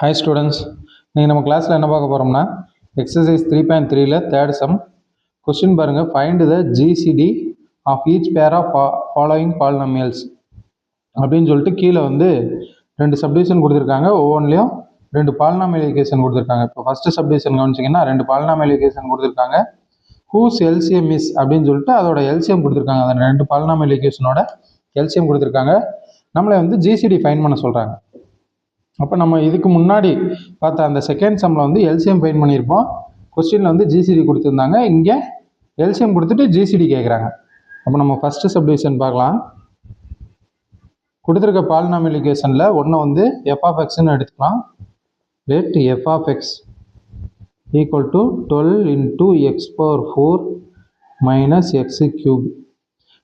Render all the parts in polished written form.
Hi students, நீங்கள் நம்ம கிளாஸில் என்ன பார்க்க போகிறோம்னா எக்ஸசைஸ் 3.3ல தேர்ட் சம் கொஸ்டின் பாருங்கள். Find the GCD of each pair of following polynomials அப்படின்னு சொல்லிட்டு கீழே வந்து ரெண்டு சப்டிவிஷன் கொடுத்துருக்காங்க. ஒவ்வொன்றிலையும் ரெண்டு பாலினாமியல் ஈக்குவேஷன் கொடுத்துருக்காங்க. இப்போ ஃபஸ்ட்டு சப்டிவிஷன் கவனிச்சிங்கன்னா ரெண்டு பாலினாமியல் ஈக்குவேஷன் கொடுத்துருக்காங்க. ஹூஸ் எல்சிஎம் இஸ் அப்படின்னு சொல்லிட்டு அதோட எல்சிஎம் கொடுத்துருக்காங்க. அந்த ரெண்டு பாலினாமியல் ஈக்குவேஷனோட எல்சிஎம் கொடுத்துருக்காங்க. நம்மளை வந்து ஜிசிடி ஃபைண்ட் பண்ண சொல்கிறாங்க. அப்போ நம்ம இதுக்கு முன்னாடி பார்த்த அந்த செகண்ட் சம்மில் வந்து எல்சிஎம் ஃபைண்ட் பண்ணியிருப்போம். கொஸ்டினில் வந்து ஜிசிடி கொடுத்துருந்தாங்க. இங்கே எல்சிஎம் கொடுத்துட்டு ஜிசிடி கேட்குறாங்க. அப்போ நம்ம ஃபஸ்ட்டு சப்டிவிஷன் பார்க்கலாம். கொடுத்துருக்க பாலினாமியல் ஈக்குவேஷனில் ஒன்று வந்து எஃப் ஆஃப் எக்ஸ்ன்னு எடுத்துக்கலாம். Let F of X equal to 12 into X power 4 minus X cube.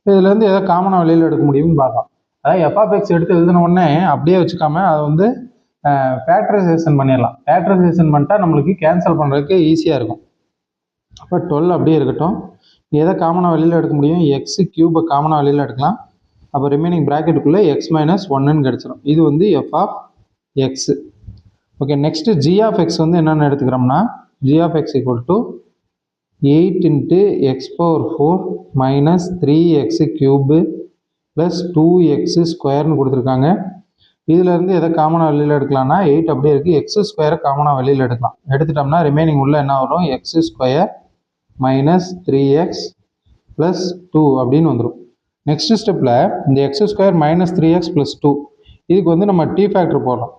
இதுலேருந்து எதை காமனாக வெளியில் எடுக்க முடியும்னு பார்க்கலாம். அதாவது எஃப் ஆஃப் எக்ஸ் எடுத்து எழுதின உடனே அப்படியே வச்சுக்காம அதை வந்து ஃபேக்டரைசேஷன் பண்ணிடலாம். ஃபேக்டரைசேஷன் பண்ணிட்டா நம்மளுக்கு கேன்சல் பண்ணுறதுக்கு ஈஸியாக இருக்கும். அப்போ 12 அப்படியே இருக்கட்டும். எதை காமனாக வெளியில் எடுக்க முடியும்? எக்ஸு கியூபை காமனாக வெளியில் எடுக்கலாம். அப்போ ரிமைனிங் ப்ராக்கெட்டுக்குள்ளே எக்ஸ் மைனஸ் ஒன்னுன்னு கிடச்சிடும். இது வந்து f of x. Okay, next G of X வந்து என்னென்னு எடுத்துக்கிறோம்னா G of X equal to 8 into X power 4 minus 3x cube plus 2x ஸ்கொயர்னு கொடுத்துருக்காங்க. இதிலேருந்து எதை காமனாக வெளியில் எடுக்கலாம்னா 8 அப்படியே இருக்குது. எக்ஸ் ஸ்கொயரை காமனாக வெளியில் எடுக்கலாம். எடுத்துட்டோம்னா ரிமைனிங் உள்ள என்ன வரும்? X square minus 3x plus 2 அப்படின்னு வந்துடும். நெக்ஸ்ட் ஸ்டெப்பில் இந்த X square minus 3x plus 2 இதுக்கு வந்து நம்ம டி ஃபேக்டர் போடலாம்.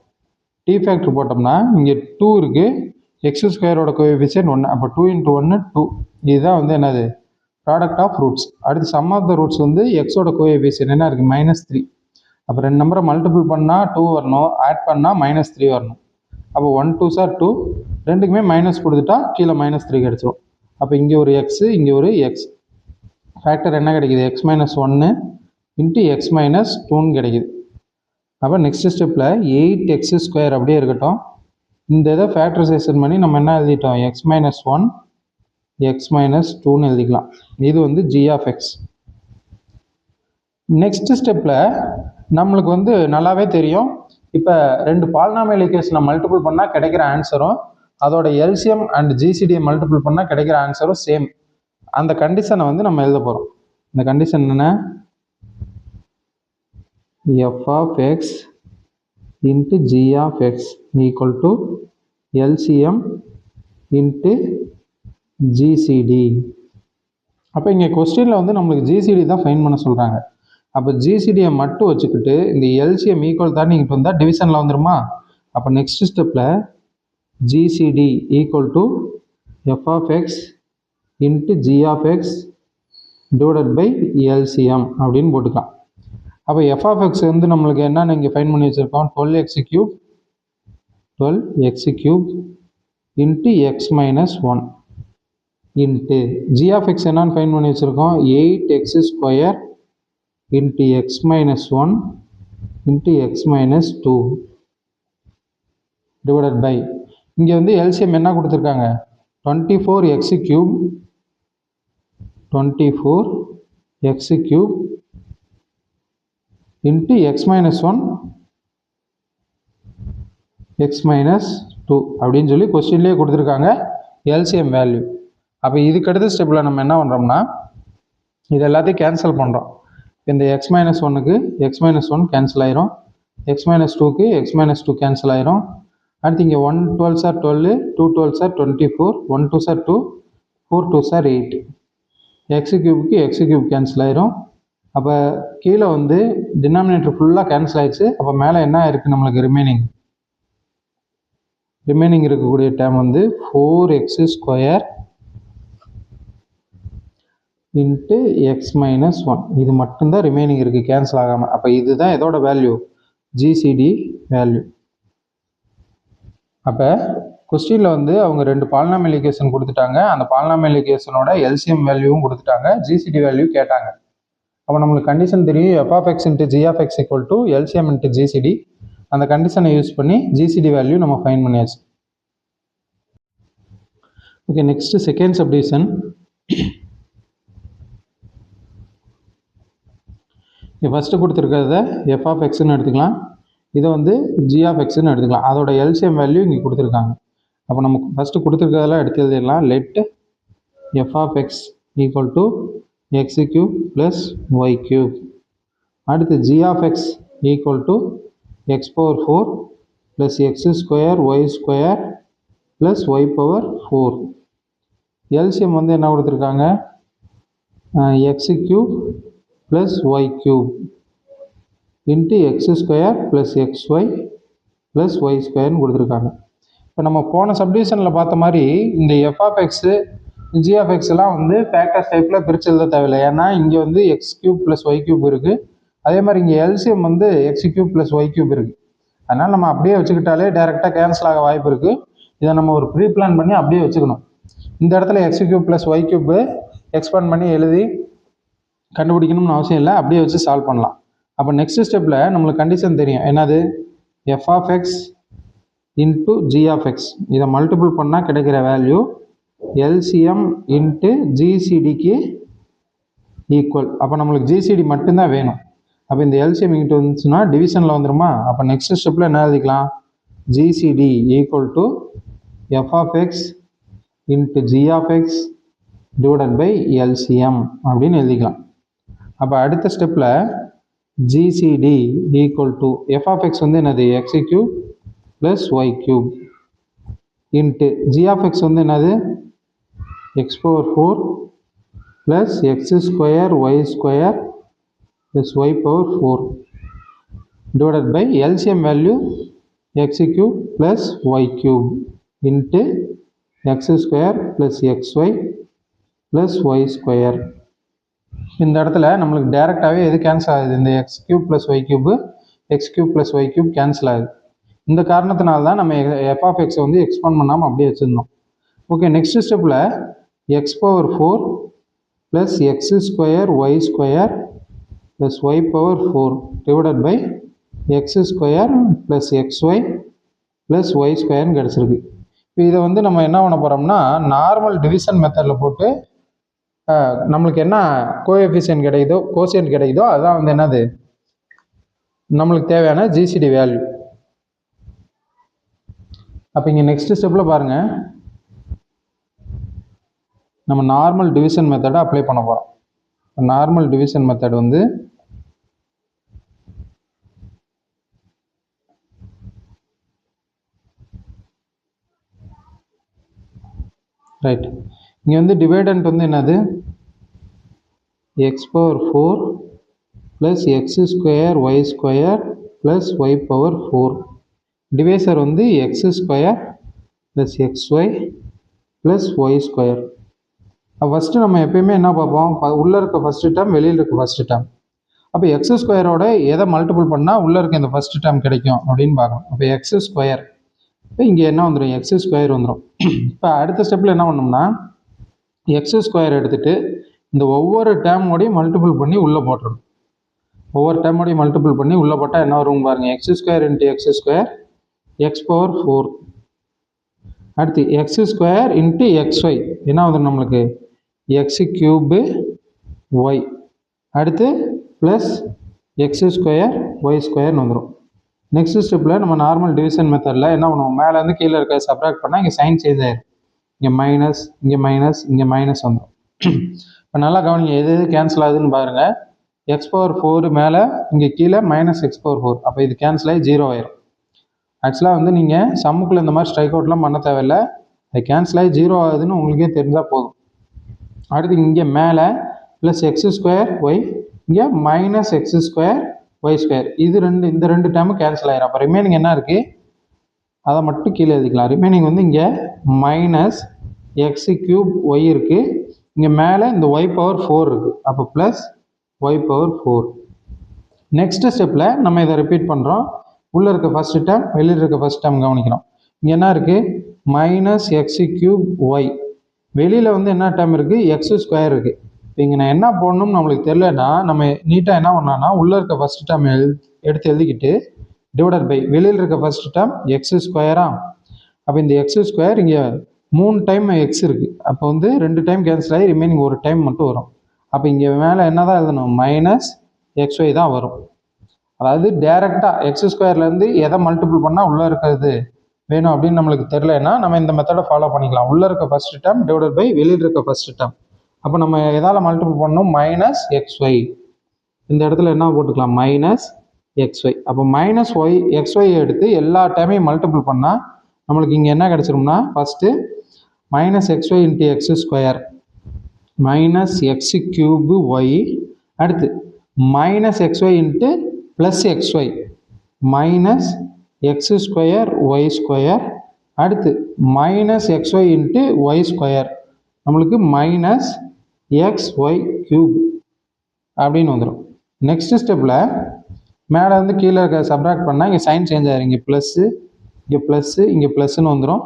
டி ஃபேக்டர் போட்டோம்னா இங்கே 2 இருக்குது. எக்ஸ் ஸ்கொயரோட கோஎஃபிஷியன்ட் 1. அப்போ 2 இன்ட்டு 1 2. இதுதான் வந்து என்னது? Product of roots. அடுத்து சம் ஆஃப் த ரூட்ஸ் வந்து எக்ஸோட கோஎஃபிஷியன்ட் என்ன இருக்குது? -3. அப்போ ரெண்டு நம்பரை மல்டிபிள் பண்ணால் 2 வரணும், ஆட் பண்ணால் -3 வரணும். அப்போ 1 2 சார் 2, ரெண்டுக்குமே மைனஸ் கொடுத்துட்டா கீழே -3 கிடச்சிரும். அப்போ இங்கே ஒரு எக்ஸு, இங்கே ஒரு எக்ஸ். ஃபேக்டர் என்ன கிடைக்குது? X minus 1 into X minus 2ன்னு கிடைக்குது. அப்போ நெக்ஸ்ட் ஸ்டெப்பில் 8x ஸ்கொயர் அப்படியே இருக்கட்டும். இந்த இதை ஃபேக்டரைசேஷன் பண்ணி நம்ம என்ன எழுதிட்டோம்? எக்ஸ் மைனஸ் 1 எக்ஸ் மைனஸ் 2ன்னு எழுதிக்கலாம். இது வந்து ஜி ஆஃப் எக்ஸ். நெக்ஸ்ட் ஸ்டெப்பில் நம்மளுக்கு வந்து நல்லாவே தெரியும். இப்போ ரெண்டு பாலினாமியல் ஈக்குவேஷனை மல்டிபிள் பண்ணால் கிடைக்கிற ஆன்சரும் அதோட எல்சிஎம் அண்ட் ஜிசிடியை மல்டிபிள் பண்ணால் கிடைக்கிற ஆன்சரும் சேம். அந்த கண்டிஷனை வந்து நம்ம எழுத போகிறோம். இந்த கண்டிஷன் என்ன? F of X into G of X equal to LCM into GCD. அப்போ இங்கே கொஸ்டினில் வந்து நம்மளுக்கு ஜிசிடி தான் ஃபைன் பண்ண சொல்கிறாங்க. அப்போ ஜிசிடியை மட்டும் வச்சுக்கிட்டு இந்த எல்சிஎம் ஈக்குவல் தான் இங்கிட்டு வந்தால் டிவிஷனில் வந்துடுமா? அப்போ நெக்ஸ்ட் ஸ்டெப்பில் GCD equal to F of X into G of X divided by LCM அப்படின்னு போட்டுக்கலாம். அப்போ எஃப் ஆஃப் எக்ஸ் வந்து நம்மளுக்கு என்னென்னு இங்கே ஃபைன் பண்ணி வச்சுருக்கோம்? 12x cube into X minus 1 into G of X என்னன்னு ஃபைன் பண்ணி வச்சுருக்கோம்? 8x square into X minus 1 into X minus 2 divided by இங்கே வந்து எல்சிஎம் என்ன கொடுத்துருக்காங்க? 24x cube into X minus 1 X minus 2 அப்படின்னு சொல்லி கொஸ்டின்லேயே கொடுத்துருக்காங்க எல்சிஎம் வேல்யூ. அப்போ இதுக்கு அடுத்த ஸ்டெப்பில் நம்ம என்ன பண்ணுறோம்னா இது எல்லாத்தையும் கேன்சல் பண்ணுறோம். இந்த எக்ஸ் மைனஸ் 1க்கு எக்ஸ் மைனஸ் 1 கேன்சல் ஆயிரும், எக்ஸ் மைனஸ் 2க்கு எக்ஸ் மைனஸ் 2 கேன்சல் ஆயிரும். அடுத்து இங்கே 1 12 சார் 12, 2 12 சார் 24, 1 2 சார் 2, 4 2 சார் 8. எக்ஸ் கியூபுக்கு எக்ஸ் கியூப் கேன்சல் ஆயிரும். அப்போ கீழே வந்து டினாமினேட்டர் ஃபுல்லாக கேன்சல் ஆயிடுச்சு. அப்போ மேலே என்ன இருக்குது? நம்மளுக்கு ரிமைனிங் இருக்கக்கூடிய டேர்ம் வந்து 4x square into X minus 1. இது மட்டும்தான் ரிமைனிங் இருக்குது கேன்சல் ஆகாமல். அப்போ இதுதான் இதோட வேல்யூ? GCD value. அப்போ கொஸ்டினில் வந்து அவங்க ரெண்டு பாலினாமியல் ஈக்குவேஷன் கொடுத்துட்டாங்க. அந்த பாலினாமியல் ஈக்குவேஷனோட எல்சிஎம் வேல்யூவும் கொடுத்துட்டாங்க, ஜிசிடி வேல்யூ கேட்டாங்க. அப்போ நம்மளுக்கு கண்டிஷன் தெரியும், f of X into G of X equal to LCM into GCD. அந்த கண்டிஷனை யூஸ் பண்ணி ஜிசிடி வேல்யூ நம்ம ஃபைன் பண்ணியாச்சு. Okay, next second subdivision. First கொடுத்துருக்கிறத எஃப் ஆஃப் எக்ஸ்ன்னு எடுத்துக்கலாம். இதை வந்து g of xன்னு எடுத்துக்கலாம். அதோட எல்சிஎம் வேல்யூ இங்கே கொடுத்துருக்காங்க. அப்போ நமக்கு ஃபஸ்ட்டு கொடுத்துருக்கிறதெல்லாம் எடுத்து எழுதிடலாம். Let f of x equal to x cube plus y cube. அடுத்து g of x equal to x power 4 plus x square y square plus y power 4. LCM வந்து என்ன கொடுத்துருக்காங்க, x cube plus y cube into x square plus xy plus y square கொடுத்துருக்காங்க. இப்போ நம்ம போன சப்டிவிஷனில் பார்த்த மாதிரி இந்த f of x g of x எல்லாம் வந்து ஃபேக்டர்ஸ் டைப்பில் பிரித்து எழுத தேவையில்லை. ஏன்னா இங்கே வந்து x cube plus y cube இருக்குது. அதே மாதிரி இங்கே எல்சிஎம் வந்து x cube plus y cube இருக்குது. அதனால் நம்ம அப்படியே வச்சுக்கிட்டாலே டேரெக்டாக கேன்சல் ஆக வாய்ப்பு இருக்குது. இதை நம்ம ஒரு ப்ரீ பிளான் பண்ணி அப்படியே வச்சுக்கணும். இந்த இடத்துல x cube plus y cube expand பண்ணி எழுதி கண்டுபிடிக்கணும்னு அவசியம் இல்லை, அப்படியே வச்சு சால்வ் பண்ணலாம். அப்போ நெக்ஸ்ட் ஸ்டெப்பில் நம்மளுக்கு கண்டிஷன் தெரியும். என்னது, f of x into g of x. இதை மல்டிபிள் பண்ணால் கிடைக்கிற வேல்யூ எல்சிஎம் இன்ட்டு ஜிசிடிக்கு ஈக்குவல். அப்போ நம்மளுக்கு ஜிசிடி மட்டும்தான் வேணும். அப்போ இந்த எல்சிஎம் இங்கிட்டு வந்துச்சுன்னா டிவிஷனில் வந்துடுமா. அப்போ நெக்ஸ்ட் ஸ்டெப்பில் என்ன எழுதிக்கலாம், GCD equal to F of X into G of X divided by LCM அப்படின்னு எழுதிக்கலாம். அப்போ அடுத்த ஸ்டெப்பில் GCD equal to F of X வந்து என்னது, X cube plus Y cube into G of X வந்து என்னது, X power 4 plus X square Y square plus Y power 4 divided by LCM value x cube plus y cube into x square plus xy plus y square. இந்த இடத்துல நம்மளுக்கு டைரெக்டாகவே எது cancel ஆகுது, இந்த x cube plus y cube x cube plus y cube cancel ஆகுது. இந்த காரணத்தினால தான் நம்ம f of x வந்து எக்ஸ்பாண்ட் பண்ணாமல் அப்படியே வச்சுருந்தோம். ஓகே, நெக்ஸ்ட் ஸ்டெப்பில் x power 4 plus x square y square plus y power 4 divided by x square plus xy plus y square கிடச்சிருக்கு. இப்போ இதை வந்து நம்ம என்ன பண்ண போகிறோம்னா நார்மல் டிவிஷன் மெத்தடில் போட்டு நம்மளுக்கு என்ன கோஎஃபிஷியன்ட் கிடைக்குதோ கோஷியன்ட் கிடைக்குதோ அதுதான் வந்து என்னது நம்மளுக்கு தேவையான ஜிசிடி வேல்யூ. அப்போ இங்கே நெக்ஸ்ட் ஸ்டெப்பில் பாருங்கள், நம்ம நார்மல் டிவிஷன் மெத்தடை அப்ளை பண்ண போகிறோம். நார்மல் டிவிஷன் மெத்தட் வந்து ரைட், இங்கே வந்து டிவைடண்ட் வந்து என்னது, X power 4 plus X square Y square plus Y power 4. Divisor வந்து x square plus xy plus Y square. First நம்ம எப்பயுமே என்ன பார்ப்போம், உள்ளே இருக்க ஃபஸ்ட்டு டேர்ம் வெளியில் இருக்க ஃபஸ்ட்டு டேர்ம். அப்போ எக்ஸ் ஸ்கொயரோட எதை மல்டிபிள் பண்ணால் உள்ளே இருக்க இந்த ஃபஸ்ட்டு டேர்ம் கிடைக்கும் அப்படின்னு பார்க்கணும். அப்போ எக்ஸ் ஸ்கொயர், இப்போ இங்கே என்ன வந்துடும், எக்ஸ் ஸ்கொயர் வந்துடும். இப்போ அடுத்த ஸ்டெப்பில் என்ன பண்ணோம்னா எக்ஸ் ஸ்கொயர் எடுத்துகிட்டு இந்த ஒவ்வொரு டேர்மோடையும் மல்டிபிள் பண்ணி உள்ளே போட்டுருணும். ஒவ்வொரு டேர்மோடையும் மல்டிபிள் பண்ணி உள்ளே போட்டால் என்ன வரும் பாருங்கள், X square into x square X power 4. அடுத்து எக்ஸ் ஸ்கொயர் இன்ட்டு எக்ஸ்ஒய் என்ன வந்துடும் நம்மளுக்கு, எக்ஸ் கியூபு ஒய். அடுத்து ப்ளஸ் எக்ஸ் ஸ்கொயர் ஒய் ஸ்கொயர்னு வந்துடும். நெக்ஸ்ட் ஸ்டெப்பில் நம்ம நார்மல் டிவிஷன் மெத்தடில் என்ன பண்ணுவோம், மேலேருந்து கீழே இருக்க சப்ராக்ட் பண்ணால் இங்கே சைன் சேஞ்ச் ஆயிடும். இங்கே மைனஸ், இங்கே மைனஸ், இங்கே மைனஸ் வந்துடும். இப்போ நல்லா கவனிங்க, எது எது கேன்சல் ஆகுதுன்னு பாருங்கள். எக்ஸ் பவர் 4 மேலே, இங்கே கீழே மைனஸ் எக்ஸ் பவர் 4. அப்போ இது கேன்சல் ஆகி 0 ஆயிரும். ஆக்சுவலாக வந்து நீங்கள் சம்முக்குள்ளே இந்த மாதிரி ஸ்ட்ரைக் அவுட்லாம் பண்ண தேவையில்லை, அது கேன்சல் ஆகி 0 ஆகுதுன்னு உங்களுக்கே தெரிஞ்சால் போதும். அடுத்து இங்கே மேலே ப்ளஸ் எக்ஸ் ஸ்கொயர் ஒய், இங்கே minus X square Y square. இந்த ரெண்டு டேர்மும் கேன்சல் ஆயிரும். அப்போ ரிமைனிங் என்ன இருக்குது அதை மட்டும் கீழே எழுதிக்கலாம். ரிமைனிங் வந்து இங்கே மைனஸ் எக்ஸ் கியூப் ஒய் இருக்குது, இங்கே மேலே இந்த ஒய் பவர் 4 இருக்குது. அப்போ ப்ளஸ் ஒய் பவர் 4. நெக்ஸ்ட் ஸ்டெப்பில் நம்ம இதை ரிப்பீட் பண்ணுறோம். உள்ளே இருக்க ஃபஸ்ட்டு டேர்ம் வெளியில் இருக்க ஃபஸ்ட் டேர்ம் கவனிக்கிறோம். இங்கே என்ன இருக்குது, மைனஸ் எக்ஸ் கியூப் ஒய். வெளியில் வந்து என்ன டேர்ம் இருக்குது, எக்ஸ் ஸ்கொயர் இருக்குது. இப்போ இங்கே நான் என்ன போடணும்னு நம்மளுக்கு தெரியலன்னா நம்ம நீட்டாக என்ன பண்ணலாம்னா உள்ளே இருக்க ஃபஸ்ட் டேர்ம் எடுத்து எழுதிக்கிட்டு டிவைடட் பை வெளியில் இருக்க ஃபஸ்ட் டேர்ம் எக்ஸ் ஸ்கொயரா. அப்போ இந்த எக்ஸ் ஸ்கொயர் இங்கே 3 டைம் எக்ஸ் இருக்குது. அப்போ வந்து 2 டைம் கேன்சல் ஆகி ரிமைனிங் ஒரு டைம் மட்டும் வரும். அப்போ இங்கே மேலே என்ன தான் எழுதணும், மைனஸ் எக்ஸ்ஒய் தான் வரும். அதாவது டேரெக்டாக எக்ஸ் ஸ்கொயர்லேருந்து எதை மல்டிபிள் பண்ணால் உள்ளே இருக்கிறது வேணும் அப்படின்னு நம்மளுக்கு தெரியலன்னா நம்ம இந்த மெத்தடை ஃபாலோ பண்ணிக்கலாம். உள்ளே இருக்க ஃபர்ஸ்ட் டேர்ம் டிவைடட் பை வெளியில் இருக்க ஃபர்ஸ்ட் டேர்ம். அப்போ நம்ம எதால் மல்டிபிள் பண்ணணும்? Minus xy. இந்த இடத்துல என்ன போட்டுக்கலாம்? Minus xy. அப்போ மைனஸ் ஒய் எக்ஸ்ஒய் எடுத்து எல்லா டைமையும் மல்டிபிள் பண்ணால் நம்மளுக்கு இங்கே என்ன கிடச்சிரும்னா first minus xy into x square minus x cube y, அடுத்து minus xy into plus xy minus X square Y square, அடுத்து minus xy into Y square நம்மளுக்கு மைனஸ் எக்ஸ் ஒய் கியூப் அப்படின்னு வந்துடும். நெக்ஸ்ட் ஸ்டெப்பில் மேலே வந்து கீழே இருக்க சப்ராக்ட் பண்ணால் இங்கே சைன் சேஞ்ச் ஆகிடும். இங்கே ப்ளஸ்ஸு, இங்கே ப்ளஸ்ஸு, இங்கே ப்ளஸ்ன்னு வந்துடும்.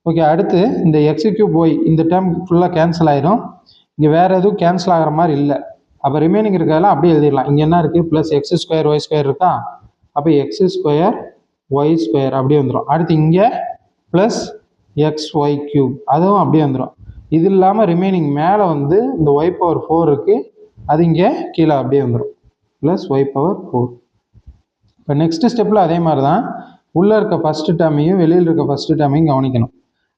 ஓகே, அடுத்து இந்த எக்ஸ் கியூப் ஒய் இந்த டைம் ஃபுல்லாக கேன்சல் ஆகிடும். இங்கே வேறு எதுவும் கேன்சல் ஆகிற மாதிரி இல்லை. அப்போ ரிமைனிங் இருக்கிறதெல்லாம் அப்படியே எழுதிடலாம். இங்கே என்ன இருக்குது? Plus X square Y square இருக்கா? அப்போ எக்ஸ் ஸ்கொயர் ஒய் ஸ்கொயர் அப்படியே வந்துடும். அடுத்து இங்கே ப்ளஸ் எக்ஸ் ஒய் கியூப் அதுவும் அப்படியே வந்துடும். இது இல்லாமல் ரிமைனிங் மேலே வந்து இந்த ஒய் பவர் 4 இருக்குது, அது இங்கே கீழே அப்படியே வந்துடும் ப்ளஸ் ஒய் பவர் 4. இப்போ நெக்ஸ்ட் ஸ்டெப்பில் அதே மாதிரி தான் உள்ளே இருக்க ஃபஸ்ட்டு டேர்மையும் வெளியில் இருக்க ஃபஸ்ட்டு டேர்மையும் கவனிக்கணும்.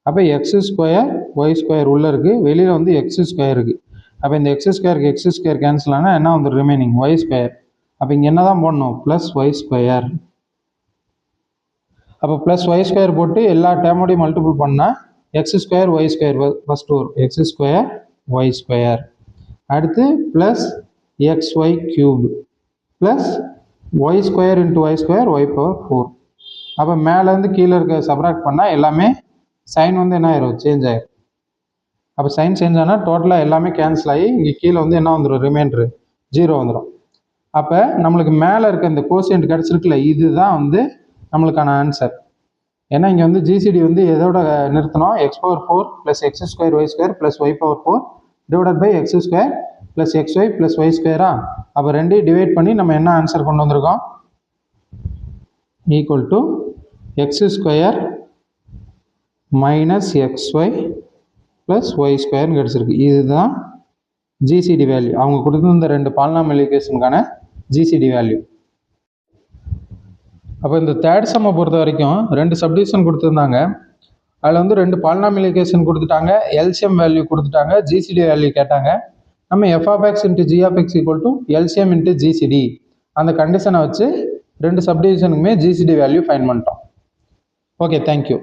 அப்போ எக்ஸ் ஸ்கொயர் ஒய் ஸ்கொயர் உள்ளே இருக்குது, வெளியில் வந்து எக்ஸ் ஸ்கொயர் இருக்குது. அப்போ இந்த எக்ஸ் ஸ்கொயருக்கு எக்ஸ் ஸ்கொயர் கேன்சல் ஆனால் என்ன வந்து ரிமைனிங்? Y square. அப்போ இங்கே என்ன தான் போடணும்? Plus Y square. அப்போ ப்ளஸ் ஒய் ஸ்கொயர் போட்டு எல்லா டேர்மோடையும் மல்டிபிள் பண்ணால் X square Y square first வரும். எக்ஸ் ஸ்கொயர் ஒய் ஸ்கொயர், அடுத்து plus X Y cube plus Y square into Y square Y power 4. அப்போ மேலேருந்து கீழே இருக்க சப்ராக்ட் பண்ணால் எல்லாமே சைன் வந்து என்ன ஆயிரும்? சேஞ்ச் ஆயிரும். அப்போ சைன் சேஞ்ச் ஆனால் டோட்டலாக எல்லாமே கேன்சல் ஆகி இங்கே கீழே வந்து என்ன வந்துடும்? ரிமைண்டரு 0 வந்துடும். அப்போ நம்மளுக்கு மேலே இருக்க இந்த கோஷியன்ட் கிடச்சிருக்குல்ல, இதுதான் வந்து நம்மளுக்கான ஆன்சர். ஏன்னா இங்கே வந்து ஜிசிடி வந்து எதோட நிறுத்தணும்? X power 4 plus X square Y square plus Y power 4 divided by x square plus X y plus y ஸ்கொயரா? அப்போ ரெண்டையும் டிவைட் பண்ணி நம்ம என்ன ஆன்சர் கொண்டு வந்திருக்கோம்? Equal to x square minus x y plus y ஸ்கொயர்னு கிடச்சிருக்கு. இதுதான் ஜிசிடி வேல்யூ. அவங்க கொடுத்துருந்த ரெண்டு பாலினாமியல் ஈக்குவேஷனுக்கான ஜிசிடி வேல்யூ. அப்போ இந்த தேர்ட் சம்மை பொறுத்த வரைக்கும் 2 சப்டிவிஷன் கொடுத்துருந்தாங்க. அதில் வந்து 2 பாலினாமியல் ஈக்குவேஷன் கொடுத்துட்டாங்க, எல்சிஎம் வேல்யூ கொடுத்துட்டாங்க, ஜிசிடி வேல்யூ கேட்டாங்க. நம்ம F of X into G of X equal to LCM into GCD அந்த கண்டிஷனை வச்சு 2 சப்டிவிஷனுக்குமே ஜிசிடி வேல்யூ ஃபைன் பண்ணிட்டோம். Okay, thank you.